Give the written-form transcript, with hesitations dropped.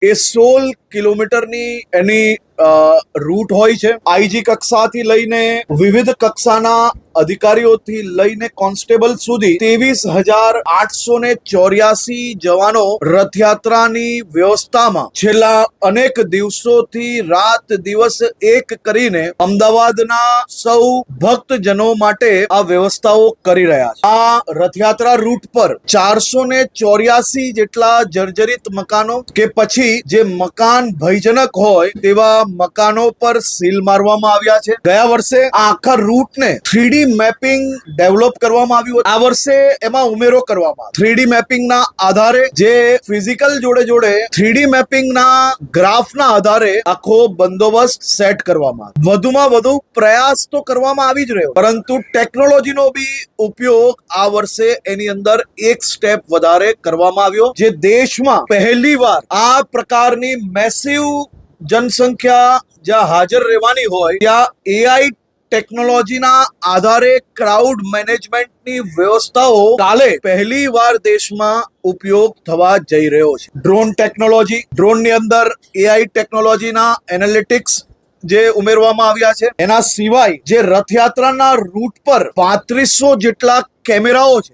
એ 16 કિલોમીટરની એની રૂટ હોય છે. આઈજી કક્ષાથી લઈને વિવિધ કક્ષાના અધિકારીઓથી લઈને કોન્સ્ટેબલ સુધી 23,884 જવાનો રથયાત્રાની વ્યવસ્થામાં છેલ્લા અનેક દિવસોથી રાત દિવસ એક કરીને અમદાવાદના સૌ ભક્તજનો માટે આ વ્યવસ્થાઓ કરી રહ્યા છે. આ રથયાત્રા રૂટ પર 484 જેટલા જર્જરિત મકાનો કે પછી જે મકાન ભયજનક હોય તેવા મકાનો પર સીલ મારવામાં આવ્યા છે. ગયા વર્ષે આ આખા રૂટને 3D મેપિંગ ડેવલપ કરવામાં આવ્યું. આ વર્ષે એમાં ઉમેરો કરવામાં 3D મેપિંગના આધારે જે ફિઝિકલ જોડે 3D મેપિંગના ગ્રાફના આધારે આખો બંદોબસ્ત સેટ કરવામાં વધુમાં વધુ પ્રયાસ તો કરવામાં આવી જ રહ્યો, પરંતુ ટેકનોલોજીનો બી ઉપયોગ આ વર્ષે એની અંદર એક સ્ટેપ વધારે કરવામાં આવ્યો, જે દેશમાં પહેલીવાર આ પ્રકારની મેસિવ જનસંખ્યા જ્યાં હાજર રહેવાની હોય ત્યાં એઆઈ ટેકનોલોજીના આધારે ક્રાઉડ મેનેજમેન્ટની વ્યવસ્થાઓ કાલે પહેલી વાર દેશમાં ઉપયોગ થવા જઈ રહ્યો છે. ડ્રોન ટેકનોલોજી, ડ્રોનની અંદર એઆઈ ટેકનોલોજીના એનાલિટિક્સ જે ઉમેરવામાં આવ્યા છે. એના સિવાય જે રથયાત્રાના રૂટ પર 3500 જેટલા કેમેરાઓ છે